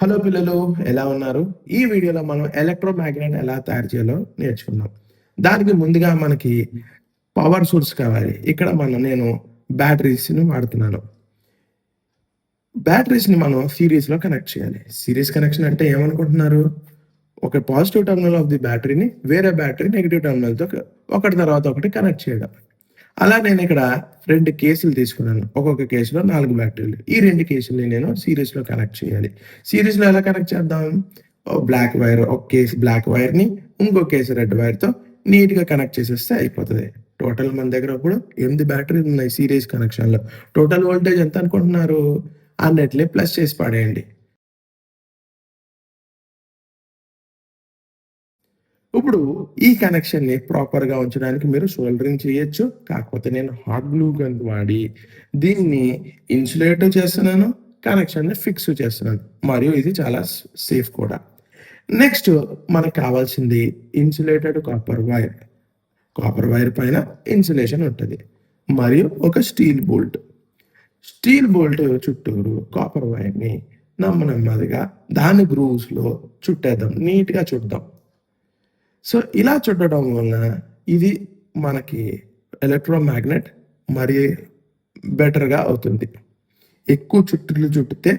Hello పిల్లలు, ఎలా ఉన్నారు? ఈ వీడియోలో మనం ఎలక్ట్రోమాగ్నెట్ ఎలా తయారు చేయాలో నేర్చుకుందాం. దానికి ముందుగా మనకి పవర్ సోర్స్ కావాలి. ఇక్కడ నేను బ్యాటరీస్‌ని వాడుతున్నాను. బ్యాటరీస్‌ని మనం సీరీస్‌లో కనెక్ట్ చేయాలి. సీరీస్ కనెక్షన్ అంటే ఏమనుకుంటున్నారు? ఒక పాజిటివ్ టెర్మినల్ ఆఫ్ ది బ్యాటరీని వేరే బ్యాటరీ నెగెటివ్ టెర్మినల్‌తో ఒకటి తర్వాత ఒకటి కనెక్ట్ చేయడం. అలా నేనిక్కడ 2 కేసులు తీసుకున్నాను. ఒక్కొక్క కేసులో 4 బ్యాటరీలు. ఈ 2 కేసుల్ని నేను సీరీస్‌లో కనెక్ట్ చేయాలి. సీరీస్‌లో ఎలా కనెక్ట్ చేద్దాం? బ్లాక్ వైర్, ఒక కేస్ బ్లాక్ వైర్‌ని ఇంకో కేసు రెడ్ వైర్‌తో నీట్‌గా కనెక్ట్ చేసేస్తే అయిపోతది. టోటల్ మన దగ్గర ఇప్పుడు 8 బ్యాటరీలున్నాయి సీరీస్ కనెక్షన్‌లో. టోటల్ వోల్టేజ్ ఎంత అనుకుంటున్నారు? అన్నిటిని ప్లస్ చేసి పడేయండి. ఇప్పుడు ఈ కనెక్షన్‌ని ప్రాపర్‌గా ఉంచడానికి మీరు సోల్డరింగ్ చేయొచ్చు. కాకపోతే నేను హాట్ గ్లూ గన్ వాడి దీన్ని ఇన్సులేట్ చేస్తున్నాను. కనెక్షన్‌ని ఫిక్స్ చేస్తున్నాను. మరియు ఇది చాలా సేఫ్ కూడా. నెక్స్ట్ మనకు కావాల్సింది insulated copper wire. Copper wire పైన ఇన్సులేషన్ ఉంటది. మరియు ఒక స్టీల్ బోల్ట్. స్టీల్ బోల్ట్ చుట్టూరు కాపర్ వైర్‌ని నెమ్మదిగా దాని గ్రూవ్స్‌లో చుట్టేద్దాం. నీట్‌గా చుడదాం. సో, ఇలా చుట్టడం వలన ఇది మనకి ఎలక్ట్రోమాగ్నెట్ మరి బెటర్‌గా అవుతుంది. ఎక్కువ చుట్టులు చుట్టితే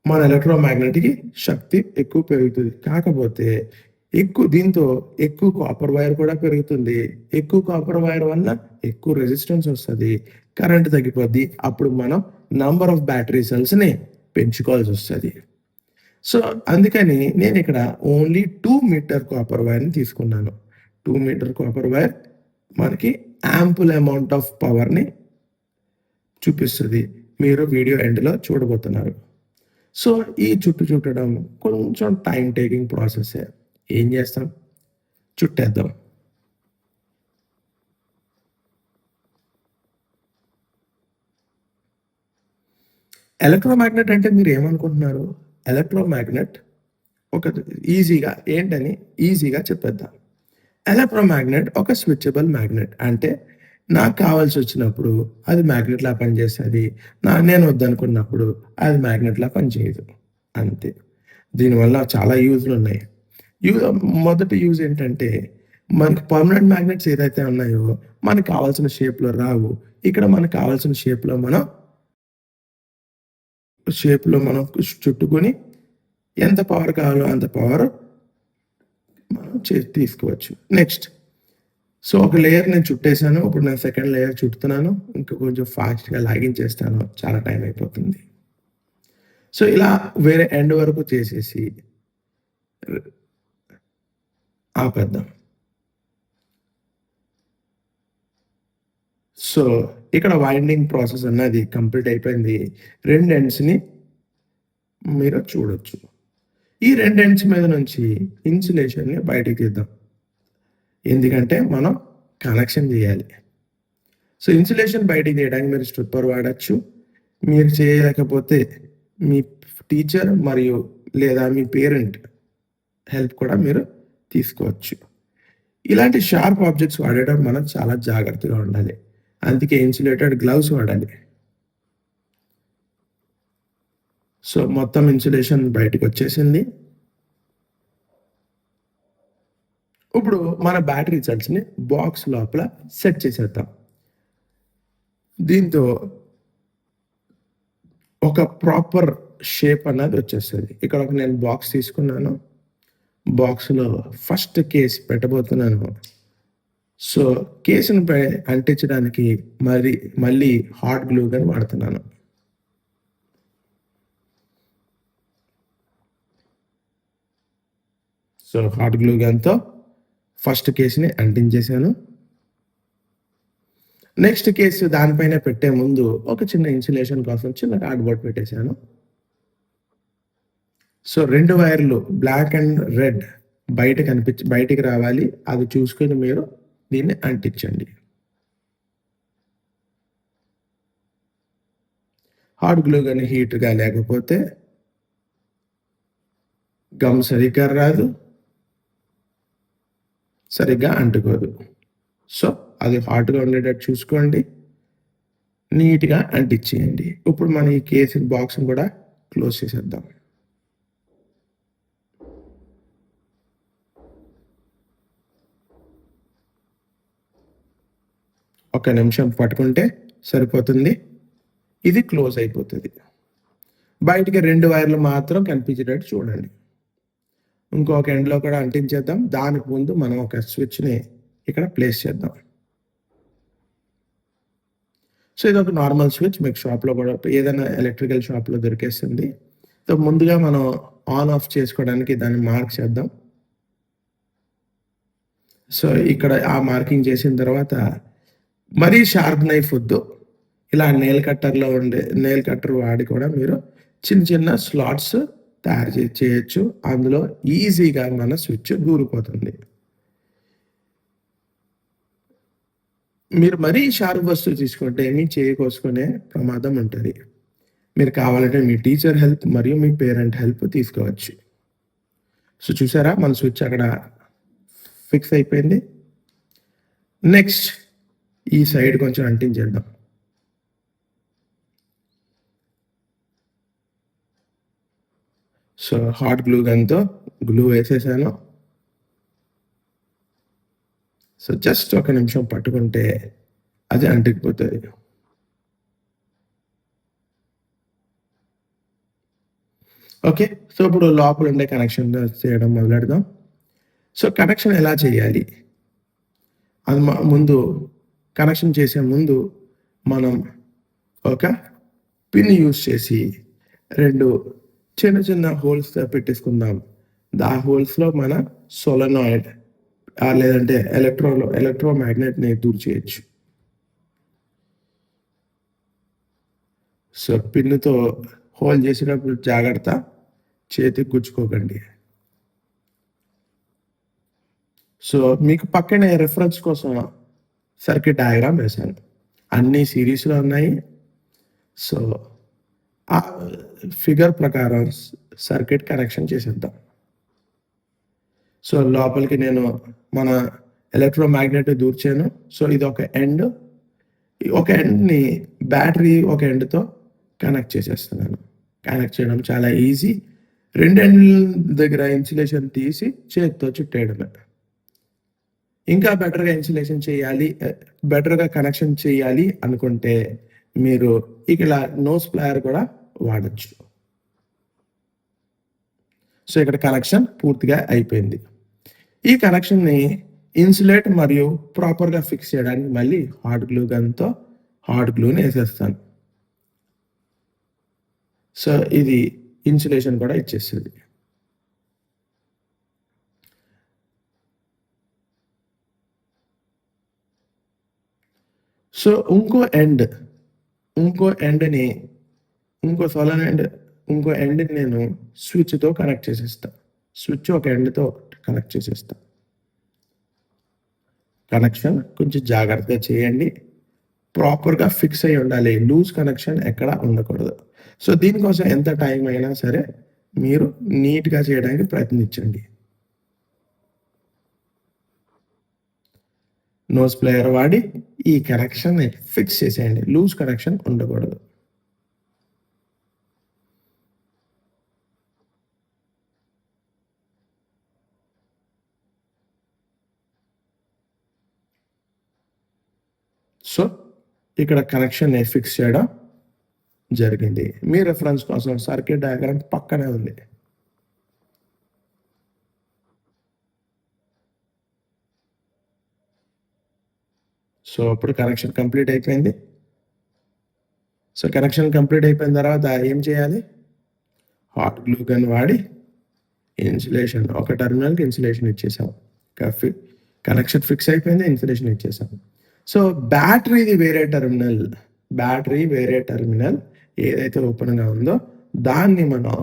మన ఎలక్ట్రోమాగ్నెట్‌కి శక్తి ఎక్కువ పెరుగుతది. కాకపోతే దీంతో ఎక్కువ కాపర్ వైర్ కూడా పెరుగుతుంది. ఎక్కువ కాపర్ వైర్ వల్ల ఎక్కువ రెసిస్టెన్స్ వస్తది. కరెంట్ తగ్గిపోద్ది. అప్పుడు మనం నంబర్ ఆఫ్ బ్యాటరీ సెల్స్‌ని పెంచుకోవాల్సొస్తది. సో, అందుకని నేనిక్కడ ఓన్లీ 2 మీటర్ కాపర్ వైర్‌ని తీసుకున్నాను. 2 మీటర్ కాపర్ వైర్ మనకి యాంపుల్ అమౌంట్ ఆఫ్ పవర్‌ని చూపిస్తది. మీరు వీడియో ఎండ్‌లో చూడబోతున్నారు. సో, ఈ చుట్టడం కొంచెం టైమ్ టేకింగ్ ప్రాసెస్సే. ఏం చేస్తాం? చుట్టేద్దాం. ఎలక్ట్రోమాగ్నెట్ అంటే మీరేమనుకుంటున్నారు? ఎలక్ట్రోమాగ్నెట్ ఒక ఈజీగా చెప్పేద్దాం. ఎలక్ట్రోమాగ్నెట్ ఒక స్విచబుల్ మ్యాగ్నెట్. అంటే నాకు కావాల్సొచ్చినప్పుడు అది మ్యాగ్నెట్‌లా పనిచేస్తది. నేను వద్దనుకున్నప్పుడు అది మ్యాగ్నెట్‌లా పనిచేయదు. అంతే. దీనివల్ల చాలా యూజ్‌లున్నాయి. యూ మొదటి యూజ్ ఏంటంటే, మనకి పర్మనెంట్ మ్యాగ్నెట్స్ ఏదైతే ఉన్నాయో, మనకు కావాల్సిన షేప్‌లో రావు. ఇక్కడ మనకు కావాల్సిన షేప్‌లో మనం చుట్టుకొని ఎంత పవర్ కావాలో అంత పవర్ మనం తీసుకోవచ్చు. నెక్స్ట్ ఒక లేయర్ నేను చుట్టేసాను. ఇప్పుడు నేను సెకండ్ లేయర్ చుడుతున్నాను. ఇంకా కొంచెం ఫాస్ట్‌గా లాగించేస్తాను. చాలా టైం అయిపోతుంది. సో, ఇలా వేరే ఎండ్ వరకు చేసేసి ఆపేద్దాం. సో, ఇక్కడ వైండింగ్ ప్రాసెస్ అన్నది కంప్లీట్ అయిపోయింది. 2 ఎండ్స్‌ని మీరు చూడొచ్చు. ఈ 2 ఎండ్స్ మీద నుంచి ఇన్సులేషన్‌ని బయటికి తీద్దాం. ఎందుకంటే మనం కనెక్షన్ చేయాలి. సో, ఇన్సులేషన్ బయటికి తీయడానికి మీరు స్ట్రిప్పర్ వాడొచ్చు. మీరు చేయలేకపోతే మీ టీచర్ లేదా మీ పేరెంట్ హెల్ప్ కూడా మీరు తీసుకోవచ్చు. ఇలాంటి షార్ప్ ఆబ్జెక్ట్స్ వాడేటప్పుడు మనం చాలా జాగ్రత్తగా ఉండాలి. అందుకే ఇన్సులేటెడ్ గ్లవ్స్ వాడాలి. సో, మొత్తం ఇన్సులేషన్ బయటకొచ్చేసింది. ఇప్పుడు మన బ్యాటరీ సెల్స్‌ని బాక్స్ లోపల సెట్ చేసేద్దాం. దీంతో ఒక ప్రాపర్ షేప్ అన్నది వచ్చేస్తది. ఇక్కడ నేను బాక్స్ తీసుకున్నాను. బాక్స్‌లో ఫస్ట్ కేస్ పెట్టబోతున్నాను. సో, కేస్‌ని అంటించడానికి మళ్ళీ హాట్ గ్లూ గన్ వాడుతున్నాను. సో, హాట్ గ్లూ గన్‌తో ఫస్ట్ కేస్‌ని అంటించేసాను. నెక్స్ట్ కేస్ దానిపైన పెట్టే ముందు ఒక చిన్న ఇన్సులేషన్ కోసం చిన్న కార్డ్‌బోర్డ్ పెట్టేసాను. సో, 2 వైర్లు బ్లాక్ అండ్ రెడ్ బయటికి రావాలి. అది చూసుకొని మీరు దీన్ని అంటించండి. హాట్ గ్లూ గన్ హీట్‌గా లేకపోతే గమ్ సరిగ్గా రాదు. సరిగ్గా అంటుకోదు. సో, అది హాట్‌గా ఉండేటట్టు చూసుకోండి. నీట్‌గా అంటించేయండి. ఇప్పుడు మనం ఈ బాక్స్‌ని కూడా క్లోజ్ చేసేద్దాం. ఒక నిమిషం పట్టుకుంటే సరిపోతుంది. ఇది క్లోజ్ అయిపోతుంది. బయటికి 2 వైర్లు మాత్రం కనిపించేటట్టు చూడండి. ఇంకొక ఎండ్‌లో కూడా అంటించేద్దాం. దానికి ముందు మనం ఒక స్విచ్‌ని ఇక్కడ ప్లేస్ చేద్దాం. సో, ఇదొక నార్మల్ స్విచ్. మీకు షాప్‌లో కూడా ఏదైనా ఎలక్ట్రికల్ షాప్‌లో దొరికేస్తుంది. సో, ముందుగా మనం ఆన్, ఆఫ్ చేసుకోవడానికి దాన్ని మార్క్ చేద్దాం. సో, ఇక్కడ ఆ మార్కింగ్ చేసిన తర్వాత మరీ షార్ప్ నైఫ్ వద్దు. ఇలా నెయిల్ కట్టర్ వాడి కూడా మీరు చిన్న చిన్న స్లాట్స్ తయారు చేయొచ్చు. అందులో ఈజీగా మన స్విచ్ దూరిపోతుంది. మీరు మరీ షార్ప్ వస్తువు తీసుకుంటే మీ చేయి కోసుకునే ప్రమాదం ఉంటది. మీరు కావాలంటే మీ టీచర్ హెల్ప్ మరియు మీ పేరెంట్ హెల్ప్ తీసుకోవచ్చు. సో, చూసారా మన స్విచ్ అక్కడ ఫిక్స్ అయిపోయింది. నెక్స్ట్ ఈ సైడ్ కొంచెం అంటించేద్దాం. సో, హాట్ గ్లూ గన్‌తో గ్లూ వేసేసాను. సో, జస్ట్ ఒక నిమిషం పట్టుకుంటే అది అంటుకుపోతది. ఓకే. సో, ఇప్పుడు లోపల ఉండే కనెక్షన్ చేయడం మొదలెడదాం. సో, కనెక్షన్ ఎలా చేయాలి? అది ముందు కనెక్షన్ చేసే ముందు మనం ఒక పిన్ యూజ్ చేసి 2 చిన్న చిన్న హోల్స్ పెట్టేసుకుందాం. ఆ హోల్స్‌లో మన సోలెనాయిడ్ లేదంటే ఎలక్ట్రోమాగ్నెట్‌ని దూర్ చేయొచ్చు. సో, పిన్నుతో హోల్ చేసేటప్పుడు జాగ్రత్త. చేతికి గుచ్చుకోకండి. సో, మీకు పక్కనే రిఫరెన్స్ కోసం సర్క్యూట్ డయాగ్రామ్ వేశాను. అన్నీ సిరీస్‌లో ఉన్నాయి. సో, ఆ ఫిగర్ ప్రకారం సర్క్యూట్ కనెక్షన్ చేసేద్దాం. సో, లోపలికి నేను మన ఎలక్ట్రోమాగ్నెట్ దూర్చాను. సో, ఇదొక ఎండ్. ఒక ఎండ్‌ని బ్యాటరీ ఒక ఎండ్‌తో కనెక్ట్ చేసేస్తున్నాను. కనెక్ట్ చేయడం చాలా ఈజీ. 2 ఎండ్‌ల దగ్గర ఇన్సులేషన్ తీసి చేత్తో చుట్టేయడమే. ఇంకా బెటర్‌గా కనెక్షన్ చేయాలి అనుకుంటే మీరు ఇలా నోస్ ప్లయర్ కూడా వాడొచ్చు. సో, ఇక్కడ కనెక్షన్ పూర్తిగా అయిపోయింది. ఈ కనెక్షన్‌ని ఇన్సులేట్ మరియు ప్రాపర్‌గా ఫిక్స్ చేయడానికి మళ్ళీ హాట్ గ్లూ గన్‌తో హాట్ గ్లూని ఏసేస్తాను. సో, ఇది ఇన్సులేషన్ కూడా ఇచ్చేస్తది. సో, ఇంకో ఎండ్‌ని నేను స్విచ్‌తో కనెక్ట్ చేసేస్తా. స్విచ్ ఒక ఎండ్‌తో కనెక్ట్ చేసేస్తా. కనెక్షన్ కొంచెం జాగ్రత్తగా చేయండి. ప్రాపర్‌గా ఫిక్స్ అయ్యి ఉండాలి. లూజ్ కనెక్షన్ ఎక్కడ ఉండకూడదు. సో, దీనికోసం ఎంత టైం అయినా సరే మీరు నీట్‌గా చేయడానికి ప్రయత్నించండి. నోస్ ప్లేయర్ వాడి ఈ కనెక్షన్‌ని ఫిక్స్ చేసేయండి. లూజ్ కనెక్షన్ ఉండకూడదు. సో, ఇక్కడ కనెక్షన్‌ని ఫిక్స్ చేయడం జరిగింది. మీ రిఫరెన్స్ కోసం సర్క్యూట్ డయాగ్రామ్ పక్కనే ఉంది. సో, ఇప్పుడు కనెక్షన్ కంప్లీట్ అయిపోయింది. సో, కనెక్షన్ కంప్లీట్ అయిపోయిన తర్వాత ఏం చేయాలి? హాట్ గ్లూ గన్ వాడి ఇన్సులేషన్ ఒక టెర్మినల్‌కి ఇన్సులేషన్ ఇచ్చేసాం. కనెక్షన్ ఫిక్స్ అయిపోయింది. ఇన్సులేషన్ ఇచ్చేసాం. సో, బ్యాటరీ వేరే టెర్మినల్ ఏదైతే ఓపెన్‌గా ఉందో దాన్ని మనం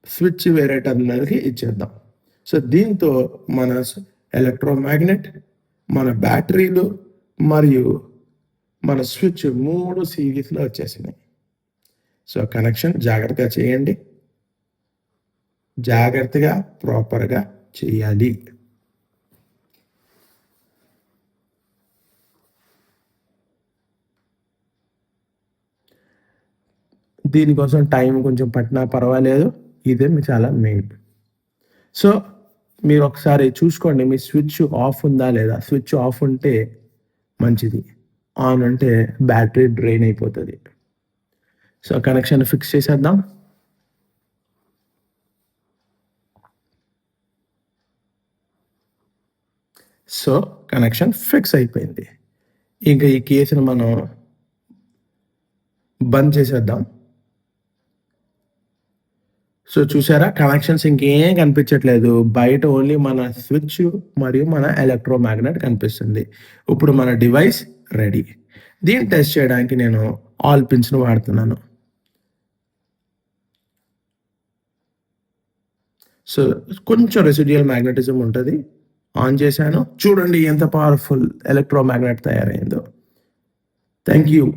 స్విచ్ వేరే టెర్మినల్‌కి ఇచ్చేద్దాం. సో, దీంతో మన ఎలక్ట్రోమాగ్నెట్, మన బ్యాటరీలు మరియు మన స్విచ్ 3 సిరీస్‌లో వచ్చేసినాయి. సో, కనెక్షన్ జాగ్రత్తగా చేయండి. జాగ్రత్తగా ప్రాపర్‌గా చేయాలి. దీనికోసం టైం కొంచెం పట్టినా పర్వాలేదు. ఇదే చాలా మెయిన్. సో, మీరొకసారి చూసుకోండి మీ స్విచ్ ఆఫ్ ఉందా లేదా? స్విచ్ ఆఫ్ ఉంటే మంచిది. ఆన్ అంటే బ్యాటరీ డ్రైన్ అయిపోతది. సో, కనెక్షన్ ఫిక్స్ చేసేద్దాం. సో, కనెక్షన్ ఫిక్స్ అయిపోయింది. ఇంక ఈ కేస్‌ని మనం బంద్ చేసేద్దాం. సో, చూసారా కనెక్షన్స్ ఇంకేం కనిపించట్లేదు. బయట ఓన్లీ మన స్విచ్ మరియు మన ఎలక్ట్రోమాగ్నెట్ కనిపిస్తుంది. ఇప్పుడు మన డివైస్ రెడీ. దీన్ని టెస్ట్ చేయడానికి నేను ఆల్ పిన్స్‌ని వాడుతున్నాను. సో, కొంచెం రెసిడ్యుయల్ మ్యాగ్నెటిజం ఉంటది. ఆన్ చేశాను. చూడండి ఎంత పవర్‌ఫుల్ ఎలక్ట్రోమాగ్నెట్ తయారైందో. Thank you.